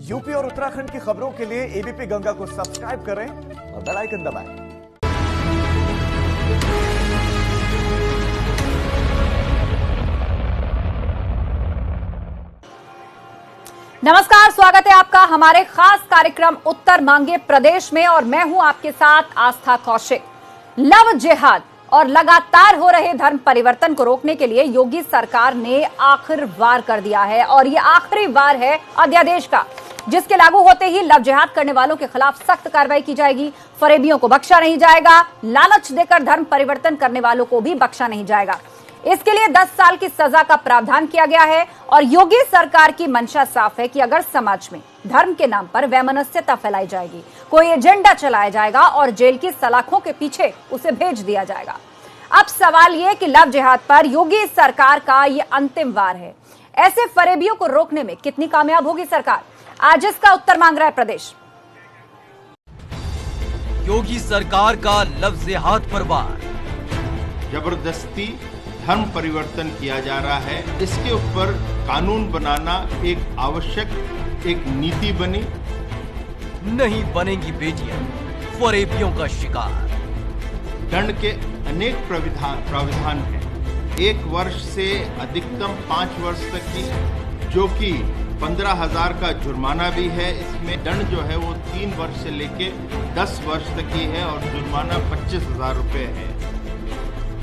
UP और उत्तराखंड की खबरों के लिए एबीपी गंगा को सब्सक्राइब करें और बेल आइकन दबाएं। नमस्कार, स्वागत है आपका हमारे खास कार्यक्रम उत्तर मांगे प्रदेश में और मैं हूं आपके साथ आस्था कौशिक। लव जिहाद और लगातार हो रहे धर्म परिवर्तन को रोकने के लिए योगी सरकार ने आखिर वार कर दिया है और ये आखिरी वार है अध्यादेश का, जिसके लागू होते ही लव जिहाद करने वालों के खिलाफ सख्त कार्रवाई की जाएगी। फरेबियों को बख्शा नहीं जाएगा, लालच देकर धर्म परिवर्तन करने वालों को भी बख्शा नहीं जाएगा। इसके लिए 10 साल की सजा का प्रावधान किया गया है और योगी सरकार की मंशा साफ है कि अगर समाज में धर्म के नाम पर वैमनस्यता फैलाई जाएगी, कोई एजेंडा चलाया जाएगा और जेल की सलाखों के पीछे उसे भेज दिया जाएगा। अब सवाल यह कि लव जिहाद पर योगी सरकार का यह अंतिम वार है। ऐसे फरेबियों को रोकने में कितनी कामयाब होगी सरकार, आज इसका उत्तर मांग रहा है प्रदेश। योगी सरकार का लव जिहाद पर वार। जबरदस्ती धर्म परिवर्तन किया जा रहा है, इसके ऊपर कानून बनाना एक आवश्यक एक नीति बनी। नहीं बनेंगी बेटियां फरेबियों का शिकार। दंड के अनेक प्रावधान हैं, 1 वर्ष से अधिकतम 5 वर्ष तक की, जो कि 15,000 का जुर्माना भी है। इसमें दंड जो है वो 3 वर्ष से लेके 10 वर्ष तक की है और जुर्माना 25,000 रुपए है।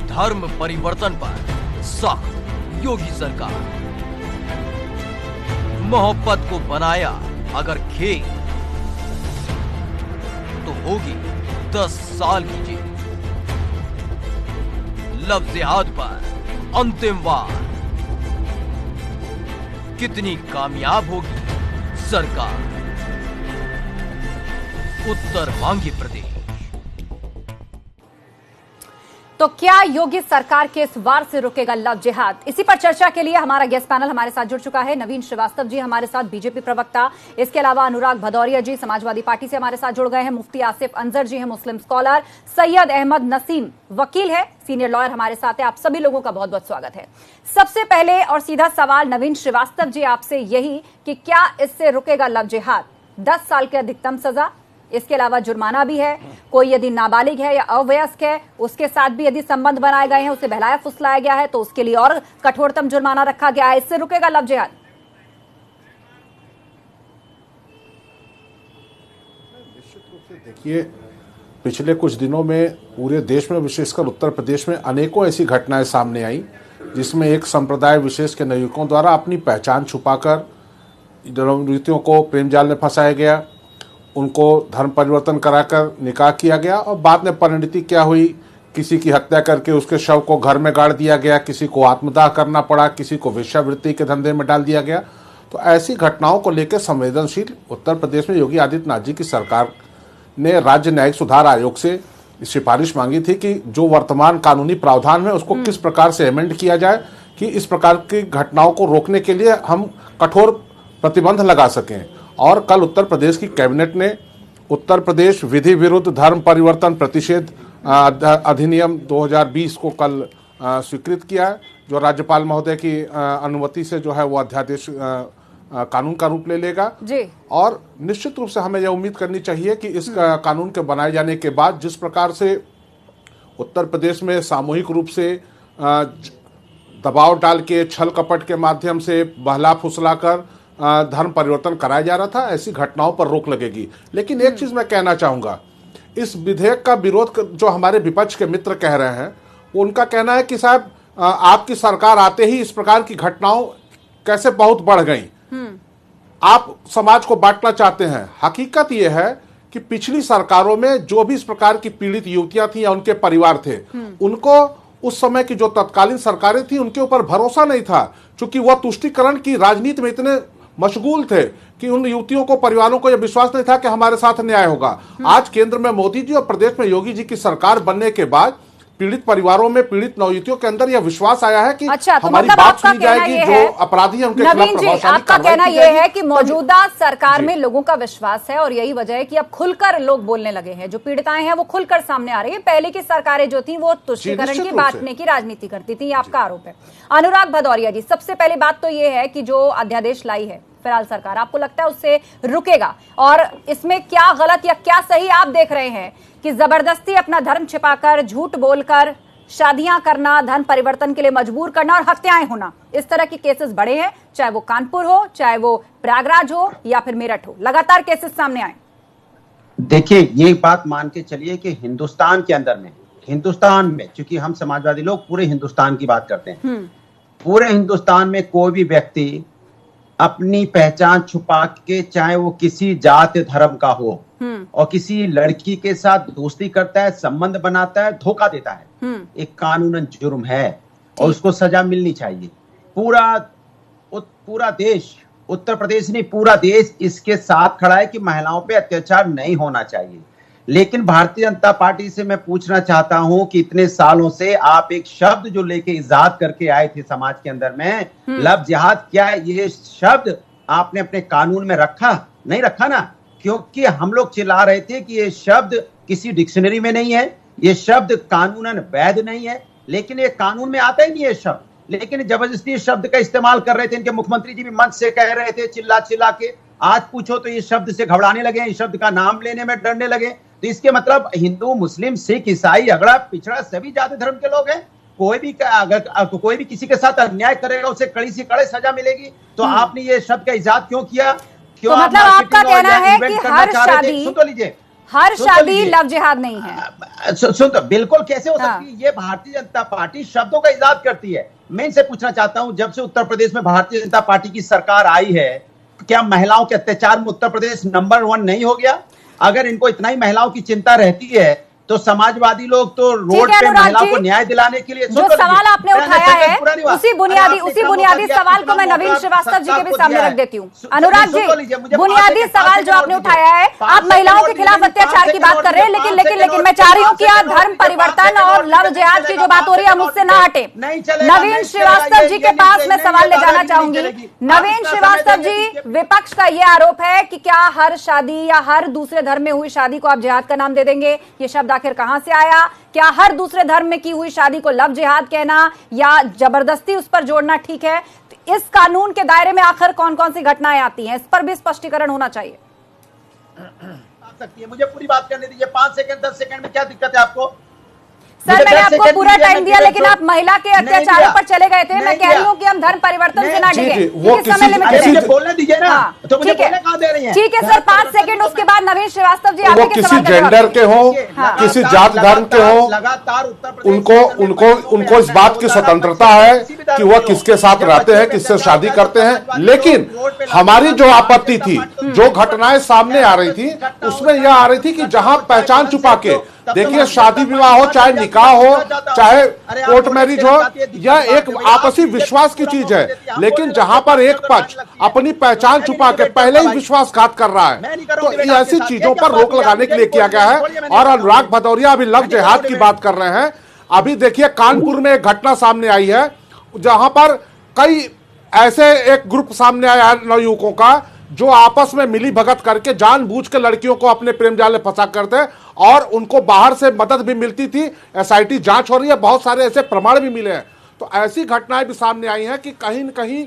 धर्म परिवर्तन पर सख्त योगी सरकार। मोहब्बत को बनाया अगर खेल तो होगी 10 साल की जेल। लव जिहाद पर अंतिम वार। कितनी कामयाब होगी सरकार, उत्तर मांगे प्रदेश। तो क्या योगी सरकार के इस वार से रुकेगा लव जिहाद? इसी पर चर्चा के लिए हमारा गेस्ट पैनल हमारे साथ जुड़ चुका है। नवीन श्रीवास्तव जी हमारे साथ, बीजेपी प्रवक्ता। इसके अलावा अनुराग भदौरिया जी समाजवादी पार्टी से हमारे साथ जुड़ गए हैं। मुफ्ती आसिफ अंजर जी हैं, मुस्लिम स्कॉलर। सैयद अहमद नसीम वकील है, सीनियर लॉयर हमारे साथ है। आप सभी लोगों का बहुत बहुत स्वागत है। सबसे पहले और सीधा सवाल नवीन श्रीवास्तव जी आपसे यही कि क्या इससे रुकेगा लव जिहाद? 10 साल की अधिकतम सजा, इसके अलावा जुर्माना भी है। कोई यदि नाबालिग है या अवयस्क है, उसके साथ भी यदि संबंध बनाए गए हैं, उसे बहलाया फुसलाया गया है तो उसके लिए और कठोरतम जुर्माना रखा गया है। इससे रुकेगा लव जिहाद? निश्चित रूप से देखिए, पिछले कुछ दिनों में पूरे देश में, विशेषकर उत्तर प्रदेश में अनेकों ऐसी घटनाएं सामने आई जिसमें एक संप्रदाय विशेष के नवयुवकों द्वारा अपनी पहचान छुपाकर नवयुवतियों को प्रेम जाल में फंसाया गया, उनको धर्म परिवर्तन कराकर निकाह किया गया और बाद में परिणति क्या हुई, किसी की हत्या करके उसके शव को घर में गाड़ दिया गया, किसी को आत्मदाह करना पड़ा, किसी को वेश्यावृत्ति के धंधे में डाल दिया गया। तो ऐसी घटनाओं को लेकर संवेदनशील उत्तर प्रदेश में योगी आदित्यनाथ जी की सरकार ने राज्य न्यायिक सुधार आयोग से सिफारिश मांगी थी कि जो वर्तमान कानूनी प्रावधान है उसको किस प्रकार से अमेंड किया जाए कि इस प्रकार की घटनाओं को रोकने के लिए हम कठोर प्रतिबंध लगा सकें। और कल उत्तर प्रदेश की कैबिनेट ने उत्तर प्रदेश विधि विरुद्ध धर्म परिवर्तन प्रतिषेध अधिनियम 2020 को कल स्वीकृत किया है, जो राज्यपाल महोदय की अनुमति से जो है वो अध्यादेश कानून का रूप ले लेगा जी। और निश्चित रूप से हमें यह उम्मीद करनी चाहिए कि इस कानून के बनाए जाने के बाद जिस प्रकार से उत्तर प्रदेश में सामूहिक रूप से दबाव डाल के, छल कपट के माध्यम से बहला फुसला कर धर्म परिवर्तन कराया जा रहा था, ऐसी घटनाओं पर रोक लगेगी। लेकिन एक चीज मैं कहना चाहूंगा, इस विधेयक का विरोध जो हमारे विपक्ष के मित्र कह रहे हैं, उनका कहना है कि साहब आपकी सरकार आते ही इस प्रकार की घटनाओं कैसे बहुत बढ़ गई, आप समाज को बांटना चाहते हैं। हकीकत यह है कि पिछली सरकारों में जो भी इस प्रकार की पीड़ित युवतियां थी या उनके परिवार थे, उनको उस समय की जो तत्कालीन सरकारें थी उनके ऊपर भरोसा नहीं था, क्योंकि वह तुष्टीकरण की राजनीति में इतने मशगूल थे कि उन युवतियों को, परिवारों को यह विश्वास नहीं था कि हमारे साथ न्याय होगा। आज केंद्र में मोदी जी और प्रदेश में योगी जी की सरकार बनने के बाद पीड़ित परिवारों में, पीड़ित नवयुवतियों के अंदर यह विश्वास आया है कि हमारी बात सुनी जाएगी, जो अपराधी हैं उनके खिलाफ प्रभावशाली आपका कहना यह है कि मौजूदा सरकार में लोगों का विश्वास है और यही वजह है कि अब खुलकर लोग बोलने लगे हैं, जो पीड़िताएं हैं वो खुलकर सामने आ रही है। पहले की सरकारें जो थी वो तुष्टीकरण की, बांटने की राजनीति करती थी, आपका आरोप है। अनुराग भदौरिया जी, सबसे पहले बात तो ये है कि जो अध्यादेश लाई है फिलहाल सरकार, आपको लगता है उससे रुकेगा? और इसमें क्या गलत या क्या सही आप देख रहे हैं कि जबरदस्ती अपना धर्म छिपाकर, झूठ बोलकर शादियां करना, धर्म परिवर्तन के लिए मजबूर करना और हत्याएं होना, इस तरह के केसेस बढ़े हैं, चाहे वो कानपुर हो, चाहे वो प्रयागराज हो या फिर मेरठ हो, लगातार केसेस सामने आए। देखिए, ये बात मान के चलिए कि हिंदुस्तान के अंदर में, हिंदुस्तान में, क्योंकि हम समाजवादी लोग पूरे हिंदुस्तान की बात करते हैं, पूरे हिंदुस्तान में कोई भी व्यक्ति अपनी पहचान छुपा के, चाहे वो किसी जात धर्म का हो, और किसी लड़की के साथ दोस्ती करता है, संबंध बनाता है, धोखा देता है, एक कानूनन जुर्म है और उसको सजा मिलनी चाहिए। पूरा देश, उत्तर प्रदेश नहीं, पूरा देश इसके साथ खड़ा है कि महिलाओं पे अत्याचार नहीं होना चाहिए। लेकिन भारतीय जनता पार्टी से मैं पूछना चाहता हूं कि इतने सालों से आप एक शब्द जो लेके इजाद करके आए थे समाज के अंदर में, लव जिहाद, क्या ये शब्द आपने अपने कानून में रखा? नहीं रखा ना, क्योंकि हम लोग चिल्ला रहे थे कि ये शब्द किसी डिक्शनरी में नहीं है, ये शब्द कानूनन वैध नहीं है, लेकिन ये कानून में आता ही नहीं है शब्द, लेकिन जबरदस्ती इस शब्द का इस्तेमाल कर रहे थे। इनके मुख्यमंत्री जी भी मंच से कह रहे थे चिल्ला चिल्ला के, आज पूछो तो ये शब्द से घबराने लगे, इस शब्द का नाम लेने में डरने लगे। तो इसके मतलब हिंदू, मुस्लिम, सिख, ईसाई, अगड़ा पिछड़ा सभी जाति धर्म के लोग हैं। कोई भी किसी के साथ अन्याय करेगा उसे कड़ी से कड़ी सजा मिलेगी। तो आपने ये शब्द का इजाद क्यों किया? क्यों? तो मतलब आपका कहना है कि हर शादी, सुन तो लीजिए, हर शादी लव जिहाद नहीं है। सुन तो, बिल्कुल कैसे हो सकती है? ये भारतीय जनता पार्टी शब्दों का इजाद करती है। मैं इनसे पूछना चाहता हूं, जब से उत्तर प्रदेश में भारतीय जनता पार्टी की सरकार आई है, क्या महिलाओं के अत्याचार में उत्तर प्रदेश नंबर 1 नहीं हो गया? अगर इनको इतना ही महिलाओं की चिंता रहती है तो समाजवादी लोग तो रोड पे महिलाओं को न्याय दिलाने के लिए जो सवाल आपने उठाया है, उसी बुनियादी सवाल को मैं नवीन श्रीवास्तव जी के भी सामने रख देती हूँ। अनुराग जी, बुनियादी सवाल जो आपने उठाया है, आप महिलाओं के खिलाफ अत्याचार की बात कर रहे हैं, लेकिन मैं चाह रही हूँ कि आप धर्म परिवर्तन और लव जिहाद की जो बात हो रही है मुझसे ना हटे। नवीन श्रीवास्तव जी के पास मैं सवाल ले जाना चाहूंगी। नवीन श्रीवास्तव जी, विपक्ष का ये आरोप है कि क्या हर शादी या हर दूसरे धर्म में हुई शादी को आप जिहाद का नाम दे देंगे? ये शब्द आखिर कहां से आया? क्या हर दूसरे धर्म में की हुई शादी को लव जिहाद कहना या जबरदस्ती उस पर जोड़ना ठीक है? तो इस कानून के दायरे में आखिर कौन कौन सी घटनाएं आती हैं, इस पर भी स्पष्टीकरण होना चाहिए। मुझे पूरी बात करने दीजिए, 5 सेकंड 10 सेकंड में क्या दिक्कत है आपको? सर, मैंने आपको पूरा टाइम दिया, लेकिन आप महिला के अत्याचारों पर चले गए थे। मैं कह रही हूँ कि हम धर्म परिवर्तन से ना डिगे, समय लिमिटेड बोलने दीजिए ना। तो मुझे बोलने कहाँ दे रही हैं? ठीक है सर, 5 सेकंड, उसके बाद नवीन श्रीवास्तव जी वो किसी जेंडर के हो, किसी जात धर्म के हो, लगातार उनको इस बात की स्वतंत्रता है कि वह किसके साथ रहते हैं, किससे शादी करते हैं। लेकिन हमारी जो आपत्ति थी, जो घटनाएं सामने आ रही थी, उसमें यह आ रही थी कि जहां पहचान छुपा के, देखिए शादी विवाह हो, चाहे निकाह हो, चाहे कोर्ट मैरिज हो, यह एक आपसी विश्वास की चीज है। लेकिन जहां पर एक पक्ष अपनी पहचान छुपा के पहले ही विश्वासघात कर रहा है, तो ऐसी चीजों पर रोक लगाने के लिए किया गया है। और अनुराग भदौरिया अभी लव जिहाद की बात कर रहे हैं। अभी देखिए कानपुर में एक घटना सामने आई है, जहां पर कई ऐसे एक ग्रुप सामने आया नवयुवकों का, जो आपस में मिली भगत करके जानबूझ के लड़कियों को अपने प्रेम जाल में फंसा करते और उनको बाहर से मदद भी मिलती थी। एसआईटी जांच हो रही है, बहुत सारे ऐसे प्रमाण भी मिले हैं। तो ऐसी घटनाएं भी सामने आई हैं कि कहीं न कहीं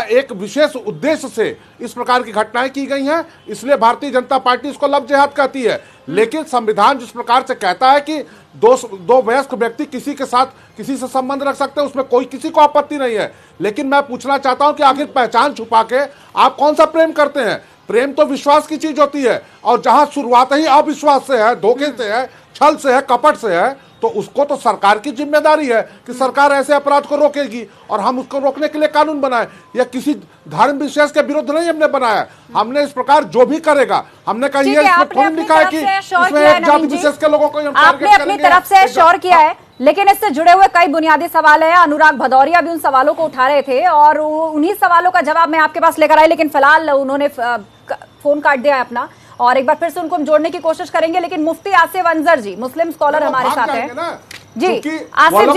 एक विशेष उद्देश्य से इस प्रकार की घटनाएं की गई हैं, इसलिए भारतीय जनता पार्टी इसको लव जिहाद कहती है। लेकिन संविधान जिस प्रकार से कहता है कि दो वयस्क व्यक्ति किसी के साथ किसी से संबंध रख सकते हैं, उसमें कोई किसी को आपत्ति नहीं है। लेकिन मैं पूछना चाहता हूं कि आखिर पहचान छुपा के आप कौन सा प्रेम करते हैं? प्रेम तो विश्वास की चीज होती है, और जहां शुरुआत ही अविश्वास से है, धोखे से है, छल से है, कपट से है, तो उसको तो सरकार की जिम्मेदारी है कि सरकार ऐसे अपराध को रोकेगी और हम उसको रोकने के लिए कानून बनाए। या किसी धर्म विशेष के विरुद्ध नहीं हमने बनाया, हमने इस प्रकार जो भी करेगा, हमने कहा ये इसमें थोड़ी लिखा है कि इसमें एक जाति विशेष के लोगों को आपने अपनी तरफ से श्योर किया है। लेकिन इससे जुड़े हुए कई बुनियादी सवाल है। अनुराग भदौरिया भी उन सवालों को उठा रहे थे और उन्हीं सवालों का जवाब मैं आपके पास लेकर आई, लेकिन फिलहाल उन्होंने फोन काट दिया है अपना, और एक बार फिर से उनको हम जोड़ने की कोशिश करेंगे। लेकिन मुफ्ती आसिफ अंजर जी, मुस्लिम स्कॉलर हमारे साथ हैं जी। आसिफ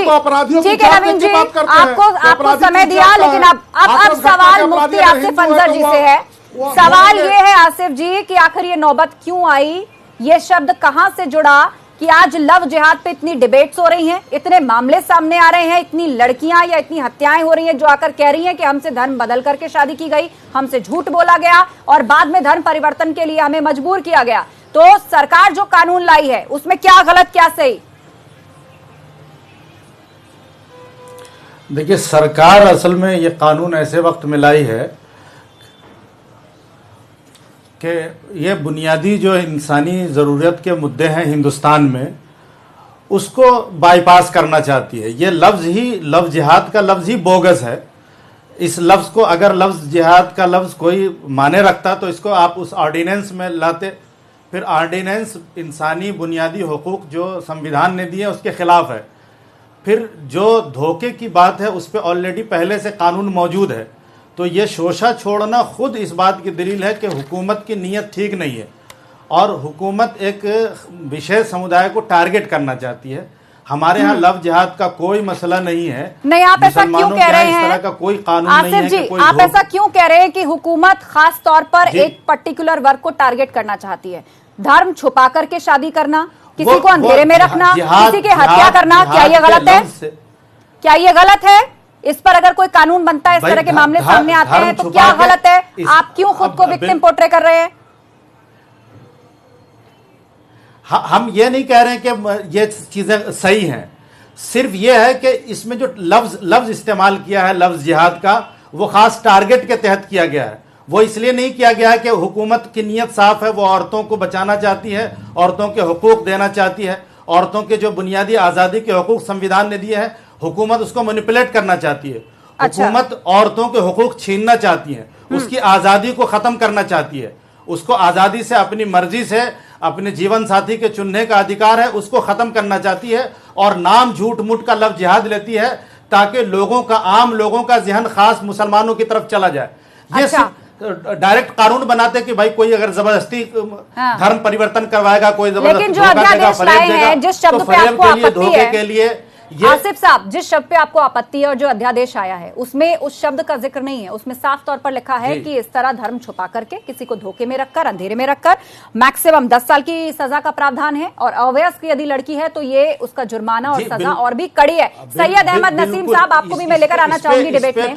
जी, ठीक है नवीन जी, आपको समय दिया, लेकिन अब सवाल मुफ्ती आसिफ अंजर जी से है। सवाल ये है आसिफ जी कि आखिर ये नौबत क्यों आई, ये शब्द कहां से जुड़ा, कि आज लव जिहाद पे इतनी डिबेट्स हो रही हैं, इतने मामले सामने आ रहे हैं, इतनी लड़कियां या इतनी हत्याएं हो रही हैं जो आकर कह रही हैं कि हमसे धर्म बदल करके शादी की गई, हमसे झूठ बोला गया और बाद में धर्म परिवर्तन के लिए हमें मजबूर किया गया। तो सरकार जो कानून लाई है उसमें क्या गलत क्या सही? देखिए, सरकार असल में ये कानून ऐसे वक्त में लाई है कि ये बुनियादी जो इंसानी ज़रूरत के मुद्दे हैं हिंदुस्तान में, उसको बाईपास करना चाहती है। ये लफ्ज़ जिहाद का लफ्ज़ ही बोगस है। इस लफ्ज़ को अगर लफ्ज़ जिहाद का लफ्ज़ कोई माने रखता तो इसको आप उस ऑर्डिनेंस में लाते, फिर ऑर्डिनेंस इंसानी बुनियादी हुकूक जो संविधान ने दिए उसके ख़िलाफ़ है। फिर जो धोखे की बात है उस पर ऑलरेडी पहले से कानून मौजूद है। तो ये शोषा छोड़ना खुद इस बात की दलील है कि हुकूमत की नीयत ठीक नहीं है और हुकूमत एक विशेष समुदाय को टारगेट करना चाहती है। हमारे यहाँ लव जिहाद का कोई मसला नहीं है। नहीं, आप ऐसा क्यों कह रहे हैं? इस तरह का कोई कानून नहीं है जी, कि कोई आप ऐसा क्यों कह रहे हैं कि हुकूमत खास तौर पर एक पर्टिकुलर वर्ग को टारगेट करना चाहती है? धर्म छुपा करके शादी करना, किसी को अंधेरे में रखना, किसी की हत्या करना, क्या ये गलत है? क्या ये गलत है? इस पर अगर कोई कानून बनता है, इस तरह के मामले सामने आते हैं तो क्या गलत है? आप क्यों खुद को विक्टिम पोर्ट्रे कर रहे हैं? हम ये नहीं कह रहे हैं कि ये चीजें सही हैं, सिर्फ ये है कि इसमें जो लफ्ज इस्तेमाल किया है लफ्ज जिहाद का, वो खास टारगेट के तहत किया गया है। वो इसलिए नहीं किया गया है कि हुकूमत की नीयत साफ है, वो औरतों को बचाना चाहती है, औरतों के हुकूक देना चाहती है, औरतों के जो बुनियादी आज़ादी के हुकूक संविधान ने दिए हैं, हुकूमत उसको मैनिपुलेट करना चाहती है। अच्छा। हुकूमत औरतों के हुकूक छीनना चाहती है, उसकी आज़ादी को ख़त्म करना चाहती है, उसको आज़ादी से अपनी मर्जी से अपने जीवन साथी के चुनने का अधिकार है, उसको ख़त्म करना चाहती है और नाम झूठ मूठ का लफ्ज़ जिहाद लेती है ताकि लोगों का, आम लोगों का जहन खास मुसलमानों की तरफ चला जाए। ये अच्छा। डायरेक्ट कानून बनाते कि भाई कोई अगर जबरदस्ती धर्म परिवर्तन करवाएगा, कोई लेकिन जो अध्यादेश लाए हैं, जिस शब्द पे आपको आपत्ति है, के लिए आसिफ साहब, जिस शब्द पे आपको आपत्ति है और जो अध्यादेश आया है उसमें उस शब्द का जिक्र नहीं है। उसमें साफ तौर पर लिखा है कि इस तरह धर्म छुपा करके, किसी को धोखे में रखकर, अंधेरे में रखकर मैक्सिमम 10 साल की सजा का प्रावधान है और अवयस्क यदि लड़की है तो ये उसका जुर्माना और सजा और भी कड़ी है। सैयद अहमद नसीम साहब, आपको भी मैं लेकर आना चाहूंगी डिबेट में।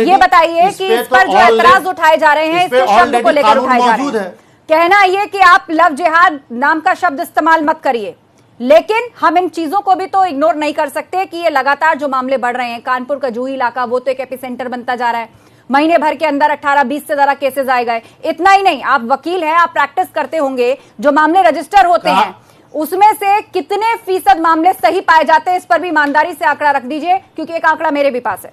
ये बताइए कि इस पर जो एतराज उठाए जा रहे हैं, इस शब्द को लेकर उठाए जा रहे हैं, कहना ये कि आप लव जिहाद नाम का शब्द इस्तेमाल मत करिए, लेकिन हम इन चीजों को भी तो इग्नोर नहीं कर सकते कि ये लगातार जो मामले बढ़ रहे हैं, कानपुर का जूही इलाका वो तो एक एपिसेंटर बनता जा रहा है। महीने भर के अंदर 18-20 से ज्यादा केसेस आए गए। इतना ही नहीं, आप वकील हैं, आप प्रैक्टिस करते होंगे, जो मामले रजिस्टर होते हैं उसमें से कितने फीसद मामले सही पाए जाते हैं, इस पर भी ईमानदारी से आंकड़ा रख दीजिए, क्योंकि एक आंकड़ा मेरे भी पास है।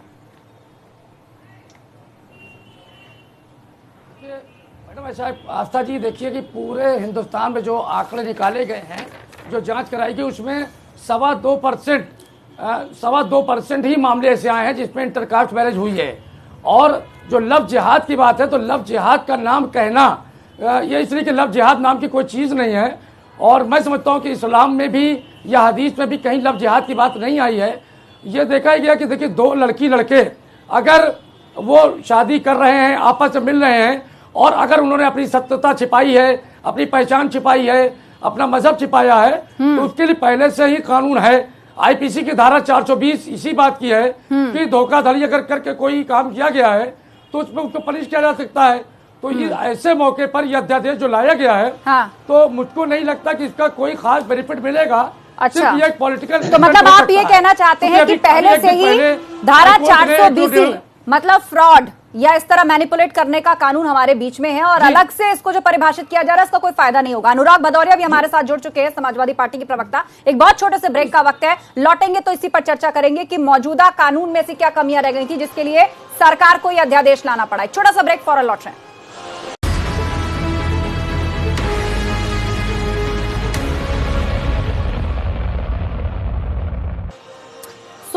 मैडम ऐसा आस्था जी, देखिए कि पूरे हिंदुस्तान में जो आंकड़े निकाले गए हैं, जो जांच कराई गई, उसमें 2.25% ही मामले ऐसे आए हैं जिसमें इंटरकास्ट मैरिज हुई है। और जो लव जिहाद की बात है, तो लव जिहाद का नाम कहना ये इसलिए कि लव जिहाद नाम की कोई चीज़ नहीं है। और मैं समझता हूँ कि इस्लाम में भी या हदीस में भी कहीं लव जिहाद की बात नहीं आई है। ये देखा गया कि देखिए, दो लड़की लड़के अगर वो शादी कर रहे हैं, आपस में मिल रहे हैं, और अगर उन्होंने अपनी सत्यता छिपाई है, अपनी पहचान छिपाई है, अपना मजहब छिपाया है, तो उसके लिए पहले से ही कानून है। आईपीसी की धारा 420 इसी बात की है कि धोखाधड़ी अगर करके कोई काम किया गया है तो उसमें उसको पनिश किया जा सकता है। तो ये ऐसे मौके पर यह अध्यादेश जो लाया गया है, तो मुझको नहीं लगता कि इसका कोई खास बेनिफिट मिलेगा। अच्छा, ये एक पॉलिटिकल, तो मतलब आप ये कहना चाहते हैं कि पहले से ही धारा 420 मतलब फ्रॉड या इस तरह मैनिपुलेट करने का कानून हमारे बीच में है, और अलग से इसको जो परिभाषित किया जा रहा है इसका कोई फायदा नहीं होगा। अनुराग भदौरिया भी हमारे साथ जुड़ चुके हैं, समाजवादी पार्टी के प्रवक्ता। एक बहुत छोटे से ब्रेक का वक्त है, लौटेंगे तो इसी पर चर्चा करेंगे कि मौजूदा कानून में से क्या कमियां रह गई थी जिसके लिए सरकार को यह अध्यादेश लाना पड़ा। एक छोटा सा ब्रेक, फौरन लौट रहे हैं।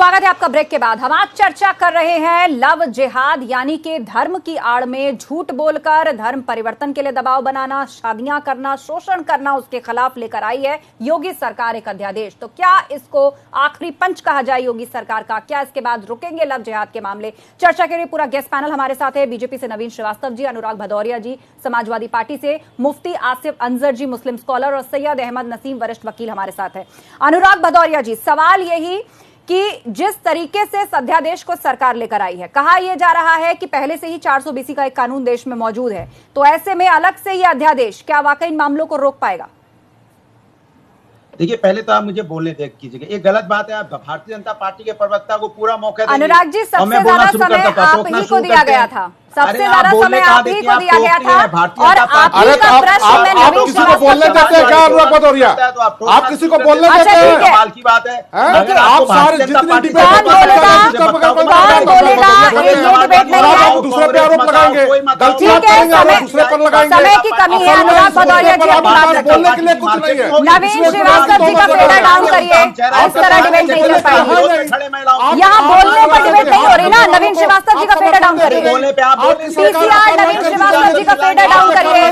स्वागत है आपका ब्रेक के बाद। हम आज चर्चा कर रहे हैं लव जिहाद, यानी कि धर्म की आड़ में झूठ बोलकर धर्म परिवर्तन के लिए दबाव बनाना, शादियां करना, शोषण करना, उसके खिलाफ लेकर आई है योगी सरकार एक अध्यादेश। तो क्या इसको आखिरी पंच कहा जाए योगी सरकार का? क्या इसके बाद रुकेंगे लव जिहाद के मामले? चर्चा के लिए पूरा गेस्ट पैनल हमारे साथ है। बीजेपी से नवीन श्रीवास्तव जी, अनुराग भदौरिया जी, समाजवादी पार्टी से मुफ्ती आसिफ अंजर जी, मुस्लिम स्कॉलर, और सैयद अहमद नसीम, वरिष्ठ वकील हमारे साथ है। अनुराग भदौरिया जी, सवाल यही कि जिस तरीके से इस अध्यादेश को सरकार लेकर आई है, कहा यह जा रहा है कि पहले से ही 420 का एक कानून देश में मौजूद है, तो ऐसे में अलग से यह अध्यादेश क्या वाकई इन मामलों को रोक पाएगा? देखिए, पहले तो आप मुझे बोलने दे कीजिएगा, ये गलत बात है। आप भारतीय जनता पार्टी के प्रवक्ता को पूरा मौका देंगे। अनुराग जी, सबसे ज्यादा समय आप ही को दिया गया था, सबसे ज्यादा समय आप ही को दिया गया था, और आप ही का प्रश्न में आप किसी को बोलने देते हैं क्या अनुराग भदौरिया? आप किसी को बोलने देते हैं? कमाल की बात है। आप सारे जितनी डिबेट कौन बोलेगा? ये डिबेट नहीं है। दूसरे पे आरोप लगाएंगे, ठीक है, दूसरे पर लगाएंगे। समय की कमी है। अनुराग भदौरिया जी, अपनी बात बोलने के रखिए। लिए कुछ नहीं है। नवीन श्रीवास्तव जी का फेडर डाउन करिए, इस तरह डिबेट नहीं कर पाएंगे। यहाँ बोलने पर डिबेट नहीं हो रही ना। नवीन श्रीवास्तव जी का फेडर डाउन करिए। नवीन श्रीवास्तव जी का फेडर डाउन करिए।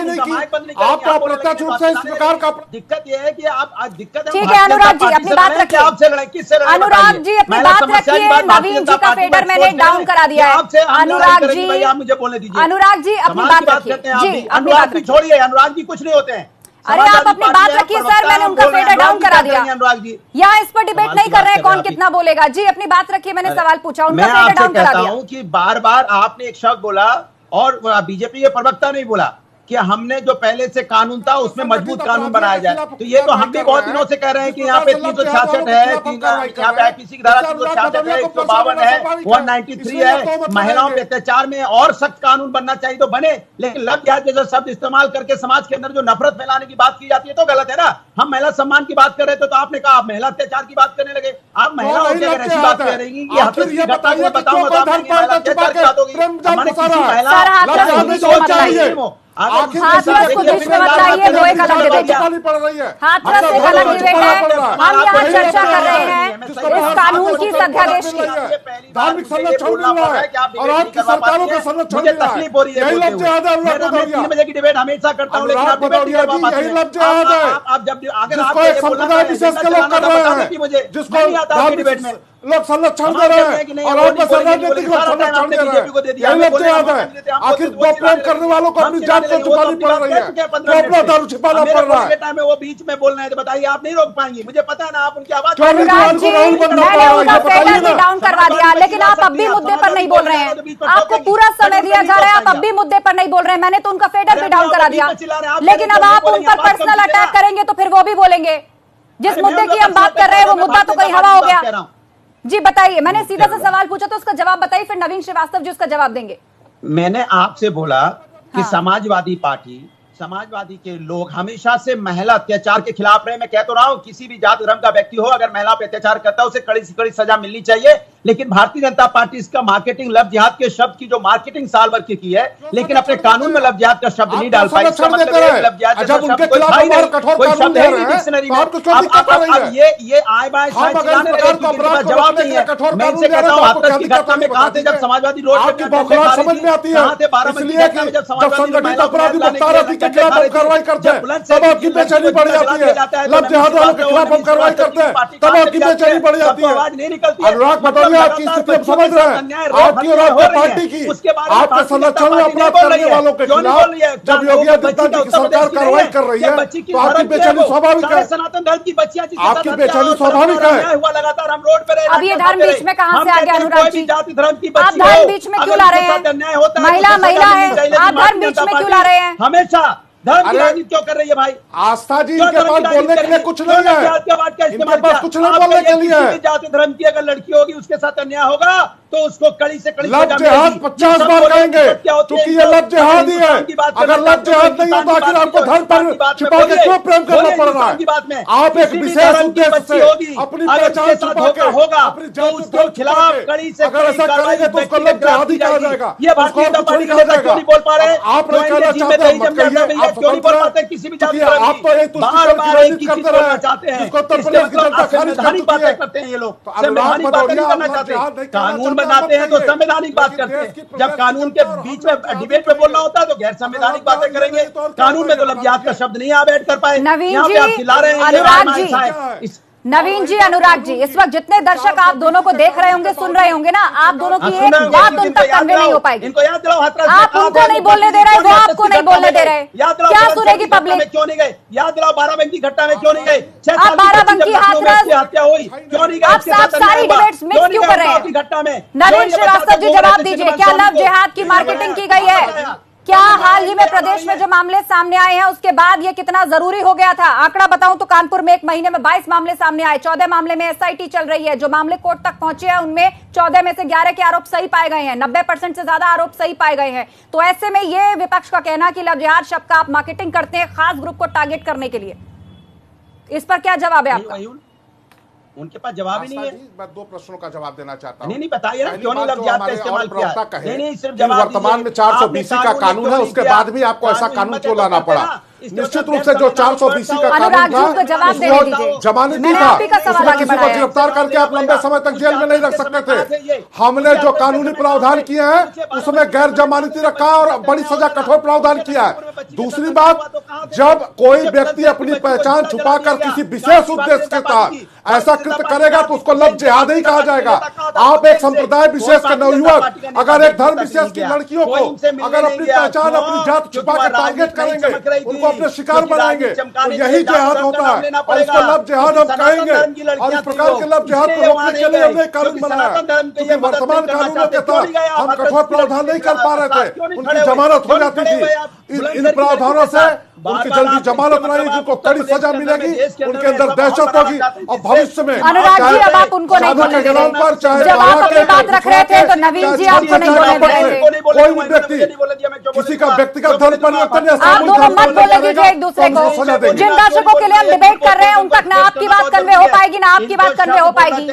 आप तो अप्रत्यक्ष रूप से इस प्रकार का दिक्कत यह है कि आप आज दिक्कत ठीक है अनुराग जी, अपनी बात रखिए। अनुराग जी, अपनी बात रखिए। नवीन जी का फेडर मैंने डाउन करा दिया है। अनुराग जी, आप मुझे बोलने दीजिए। अनुराग जी, अपनी बात रखिए जी, अपनी बात रखिए। छोड़िए, अनुराग जी कुछ नहीं होते हैं। अरे आप अपनी बात रखिए सर, मैंने उनका फेडर डाउन करा दिया। अनुराग जी, यहाँ इस पर डिबेट नहीं कर रहे हैं कौन कितना बोलेगा। जी, अपनी बात रखिए, मैंने सवाल पूछा, उनका फेडर डाउन करा दिया। कि बार बार आपने एक शब्द बोला और बीजेपी के प्रवक्ता नहीं बोला कि हमने जो पहले से कानून था उसमें मजबूत कानून बनाया जाए। तो ये तो हम भी बहुत दिनों से कह रहे हैं कि यहाँ पे 366 है, यहाँ पे आईपीसी की धारा 366 है, 152 है, 193 है। महिलाओं पे अत्याचार में और सख्त कानून बनना चाहिए तो बने, लेकिन लव जिहाद जैसा शब्द इस्तेमाल करके समाज के अंदर जो नफरत फैलाने की बात की जाती है तो गलत है ना। हम महिला सम्मान की बात कर रहे थे तो आपने कहा आप महिला अत्याचार की बात करने लगे। आप महिलाओं की अगर ऐसी बात कर रही कि बताऊंगा तो हाथरस को बीच में मत लाइए, वो एक अलग डिबेट है। हाथरस एक अलग डिबेट है। हम यहाँ चर्चा कर रहे हैं इस कानून की, अध्यादेश की। धार्मिक संरक्षण मिल रहा है और आपकी सरकारों का संरक्षण मिल रहा है। तकलीफ हो रही है। यही लव जिहाद है अनुराग भदौरिया। 3 बजे की डिबेट हमेशा करता हूँ, लेकिन आप डिबेट नहीं कर पाते। यही लव जिहाद है। आप जब अगर जिसको एक संप्रदाय विशेष के लोग कर रहे हैं, जिसको डिबेट में लोग संरक्षण दे रहे हैं और आप राजनीतिक लोग संरक्षण दे रहे हैं। यही लव जिहाद है। आखिर दो प्रेम करने वालों को अपनी जात को छुपानी पड़ रही है, तो अपना दारू छिपाना पड़ रहा है। टाइम में वो बीच में बोल रहे हैं, बताइए आप नहीं रोक पाएंगे। मुझे पता है ना, आप उनकी आवाज अनुराग जी, मैंने उनका फेडर भी डाउन करवा दिया, लेकिन आप अब भी मुद्दे पर नहीं बोल रहे हैं। आपको पूरा समय दिया जा रहा है, आप अब भी मुद्दे पर नहीं बोल रहे हैं। मैंने तो उनका फेडर भी डाउन करा दिया, लेकिन अब आप उन पर पर्सनल अटैक करेंगे तो फिर वो भी बोलेंगे। जिस मुद्दे की हम बात कर रहे हैं वो मुद्दा तो कहीं हवा हो गया। जी बताइए, मैंने सीधा सा सवाल पूछा तो उसका जवाब बताइए, फिर नवीन श्रीवास्तव जी उसका जवाब देंगे। मैंने आपसे बोला कि समाजवादी पार्टी, समाजवादी के लोग हमेशा से महिला अत्याचार के खिलाफ रहे। मैं कह तो रहा हूं, किसी भी जात धर्म का व्यक्ति हो, अगर महिला पे अत्याचार करता है उसे कड़ी से कड़ी सजा मिलनी चाहिए। लेकिन भारतीय जनता पार्टी इसका मार्केटिंग, लव जिहाद के शब्द की जो मार्केटिंग साल भर की है, लेकिन अपने कानून में लव जिहाद का शब्द नहीं डाल पाई। इसका मतलब है लव जिहाद का शब्द कोई शब्द है नहीं डिक्शनरी में। अब ये आए बाय जवाब नहीं है। मैं इनसे कहता हूं, हाथरस की घटना में कहां थे जब समाजवादी रोड पे समझ में आती है, इसलिए कि जब संगठित अपराधी बता रही के खिलाफ हम कार्रवाई करते हैं तब आपकी बेचैनी बढ़ जाती है। लव जिहाद वालों के खिलाफ हम कार्रवाई करते हैं तब आपकी बेचैनी बढ़ जाती है। आवाज नहीं निकलती। अनुराग भदौरिया आपकी स्थिति हम समझ रहे हैं, आपकी और आपकी पार्टी की, आपके संरक्षण में अपराध करने वालों के खिलाफ जब योगी आदित्यनाथ की सरकार कार्रवाई कर रही है तो आपकी बेचैनी स्वाभाविक है। सनातन धर्म की बच्चियां आपकी बेचैनी स्वाभाविक है। लगातार हम रोड पे अब ये धर्म बीच में कहां से आ गया अनुराग जी? जाति धर्म की आप धर्म बीच में क्यों ला रहे हैं? महिला महिला है, आप धर्म बीच में क्यों ला रहे हैं? हमेशा धर्म की राजनीति क्यों कर रही है भाई? आस्था जी, इनके पास बोलने के लिए कुछ नहीं है, इनके पास कुछ नहीं बोलने के लिए है। जाति धर्म की अगर लड़की होगी उसके साथ अन्याय होगा तो उसको कड़ी से कड़ी लव जिहाद 50 बार कहेंगे क्योंकि ये लव जिहाद ही है। अगर लव जिहाद नहीं हो तो आखिर आपको धर्म पर छिपा के क्यों प्रेम करना पड़ रहा है? आप एक विशेष उद्देश्य से अपनी पहचान छुपा के अपनी जात को खिलाफ अगर ऐसा करेंगे तो उसको लव जिहाद ही कहा जाएगा, ये भारतीय जनता पार्टी कहा जाएगा। नहीं बोल पा रहे। आप नहीं कहना चाहते हैं, मत कहिए, आप क्यों नहीं बोल पाते किसी भी जात आप तो एक तुष्टिकरण की राजनीति करते रहे चाहते हैं, जिसको उत्तर प्रदेश की जनता खारिज कर चुकी है। करते हैं ये लोग, संवैधानिक बातें नहीं करना चाहते। कानून बनाते हैं तो संवैधानिक बात करते हैं, जब कानून के बीच में डिबेट में बोलना होता है तो गैर संवैधानिक बातें करेंगे। कानून में तो लव जिहाद का शब्द नहीं आप ऐड कर पाए। नवीन यहाँ जी, पे आप खिला रहे हैं, अनुराग जी, नवीन जी, अनुराग जी, इस वक्त जितने दर्शक आप दोनों को देख रहे होंगे, सुन रहे होंगे ना, आप दोनों की एक बात उन तक कन्वे नहीं हो पाएगी। इनको याद दिलाओ, आप उनको नहीं बोलने दे रहे, वो आपको नहीं बोलने दे रहे। क्या सुनेगी पब्लिक? क्यों नहीं गए? याद दिलाओ, बाराबंकी घटना में क्यों नहीं गए? आप बाराबंकी हाथरस हत्या हुई क्यों नहीं गए? आप सारी डिबेट्स मिस क्यों कर रहे हैं? घटना में नवीन श्रीवास्तव जी जवाब दीजिए, क्या लव जिहाद की मार्केटिंग की गई है? क्या हाल ही में प्रदेश में जो मामले सामने आए हैं उसके बाद ये कितना जरूरी हो गया था? आंकड़ा बताऊं तो कानपुर में एक महीने में 22 मामले सामने आए, 14 मामले में एसआईटी चल रही है। जो मामले कोर्ट तक पहुंचे हैं उनमें 14 में से 11 के आरोप सही पाए गए हैं, 90% से ज्यादा आरोप सही पाए गए हैं। तो ऐसे में ये विपक्ष का कहना कि लव जिहाद शब्द का आप मार्केटिंग करते हैं खास ग्रुप को टारगेट करने के लिए, इस पर क्या जवाब है आपका? उनके पास जवाब ही नहीं है। मैं 2 प्रश्नों का जवाब देना चाहता हूं। नहीं बताइए ना, क्यों नहीं लव जिहाद का इस्तेमाल किया? नहीं, सिर्फ वर्तमान में 420 का कानून है, उसके बाद भी आपको ऐसा कानून क्यों लाना पड़ा? निश्चित रूप से जो 420 का कानून था जमानती था, उसमें किसी को गिरफ्तार करके आप लंबे समय तक जेल में नहीं रख सकते थे। हमने जो कानूनी प्रावधान किए हैं उसमें गैर जमानती रखा और बड़ी सजा कठोर प्रावधान किया है। दूसरी बात, जब कोई व्यक्ति अपनी पहचान छुपाकर किसी विशेष उद्देश्य के तहत ऐसा कृत्य करेगा तो उसको लव जिहाद ही कहा जाएगा। आप एक संप्रदाय विशेष के नवयुवक अगर एक धर्म विशेष की लड़कियों को अगर अपनी पहचान अपनी जात छुपा कर टारगेट करेंगे, उनको अपने शिकार बनाएंगे, तो यही जिहाद होता है और इसको लव जिहाद हम कहेंगे। और इस प्रकार के लव जिहाद को रोकने के लिए हमने कानून बनाया, क्योंकि वर्तमान कानूनों के तहत हम कठोर प्रावधान नहीं कर पा रहे थे, उनकी जमानत हो जाती थी। इन प्रावधानों से उनकी जल्दी जमानत नहीं, जिनको कड़ी सजा मिलेगी, उनके अंदर दहशत होगी और भविष्य में अनुराग जी, अब आप उनको नहीं बोलने दे रहे। जब आप अपनी बात रख रहे थे तो नवीन जी आपको नहीं बोलने दे रहे थे। कोई भी व्यक्ति किसी का व्यक्तिगत धर्म परिवर्तन आप दोनों मत बोलने दीजिए एक दूसरे को। जिन दर्शकों के लिए हम डिबेट कर रहे हैं उन तक ना आपकी बात कन्वे हो पाएगी ना आपकी बात कन्वे हो पाएगी,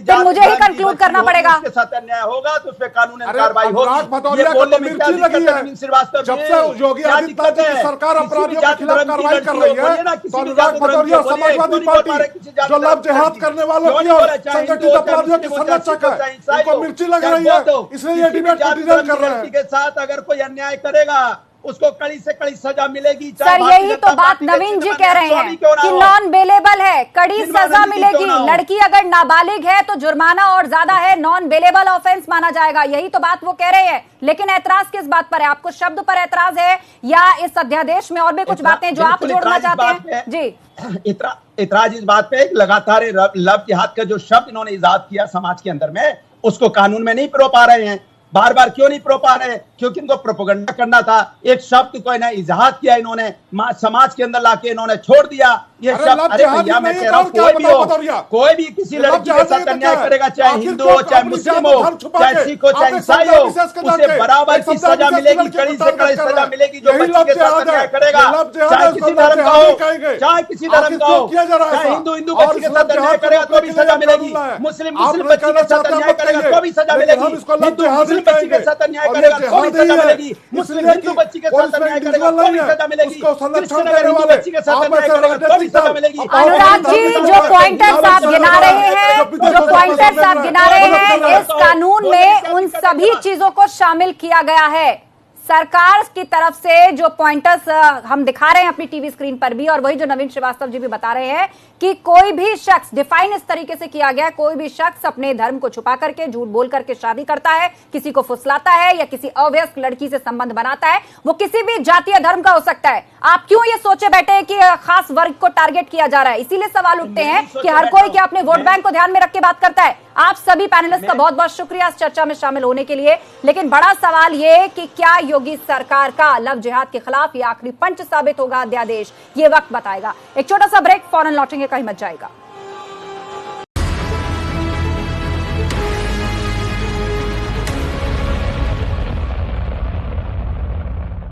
तो मुझे ही कंक्लूड करना पड़ेगा। उसके साथ अन्याय होगा तो उस पर कानूनी कार्रवाई होगी। भदौरिया को तो मिर्ची लगी है। जब से योगी आदित्यनाथ जी की सरकार अपराधियों के खिलाफ कार्रवाई कर रही है तो अनुराग भदौरिया समाजवादी पार्टी जो लव जिहाद करने वालों की और संगठित अपराधियों की संरक्षक है, उनको मिर्ची लग रही है, इसलिए ये डिबेट को डिटेल कर रहे हैं। के साथ अगर कोई अन्याय करेगा उसको कड़ी से कड़ी सजा मिलेगी। सर यही तो बात नवीन जी कह रहे हैं कि नॉन बेलेबल है, कड़ी सजा मिलेगी। लड़की अगर नाबालिग है तो जुर्माना और ज्यादा है, नॉन बेलेबल ऑफेंस माना जाएगा, यही तो बात वो कह रहे हैं। लेकिन ऐतराज किस बात पर है? आपको शब्द पर ऐतराज है या इस अध्यादेश में और भी कुछ बातें जो आप जोड़ना चाहते हैं? जी, इतराज इस बात पे लगातार लव जिहाद का जो शब्द इन्होंने इजाद किया समाज के अंदर में, उसको कानून में नहीं पिरो पा रहे हैं। बार बार क्यों नहीं पिरो पा रहे? क्योंकि इनको प्रोपेगेंडा करना था। एक शब्द को इन्हें इजाद किया इन्होंने, समाज के अंदर लाके इन्होंने छोड़ दिया ये शब्द। अरे भैया मैं कह रहा हूँ कोई भी किसी लड़की के साथ अन्याय करेगा, चाहे हिंदू हो चाहे मुस्लिम हो चाहे सिख हो चाहे ईसाई हो, उसे बराबर की सजा मिलेगी, कड़ी से कड़ी सजा मिलेगी। जो बच्ची के साथ अन्याय करेगा, चाहे किसी धर्म का हो चाहे किसी धर्म का हो, चाहे हिंदू बच्ची के साथ अन्याय करेगा तो भी सजा मिलेगी, मुस्लिम बच्ची के साथ अन्याय करेगा तो भी सजा मिलेगी, हिंदू बच्ची के साथ अन्याय करेगा तो भी सजा मिलेगी, मुस्लिम हिंदू बच्ची के साथ अन्याय करेगा तो भी सजा मिलेगी, क्रिश्चियन अगर हिंदू बच्ची के साथ अन्याय करेगा तो भी सजा मिलेगी। अनुराग जी जो पॉइंटर्स आप गिना रहे हैं, जो पॉइंटर्स आप गिना रहे हैं, इस कानून में उन सभी चीजों को शामिल किया गया है। सरकार की तरफ से जो पॉइंटर्स हम दिखा रहे हैं अपनी टीवी स्क्रीन पर भी, और वही जो नवीन श्रीवास्तव जी भी बता रहे हैं कि कोई भी शख्स, डिफाइन इस तरीके से किया गया है, कोई भी शख्स अपने धर्म को छुपा करके झूठ बोल करके शादी करता है, किसी को फुसलाता है या किसी अवयस्क लड़की से संबंध बनाता है, वो किसी भी जातीय धर्म का हो सकता है। आप क्यों ये सोचे बैठे हैं कि खास वर्ग को टारगेट किया जा रहा है? इसीलिए सवाल उठते हैं कि हर कोई क्या अपने वोट बैंक को ध्यान में रख के बात करता है। आप सभी पैनलिस्ट का बहुत बहुत शुक्रिया इस चर्चा में शामिल होने के लिए। लेकिन बड़ा सवाल ये कि क्या योगी सरकार का लव जिहाद के खिलाफ ये आखिरी पंच साबित होगा अध्यादेश? ये वक्त बताएगा। एक छोटा सा ब्रेक, फौरन लौटेंगे, कहीं मत जाएगा।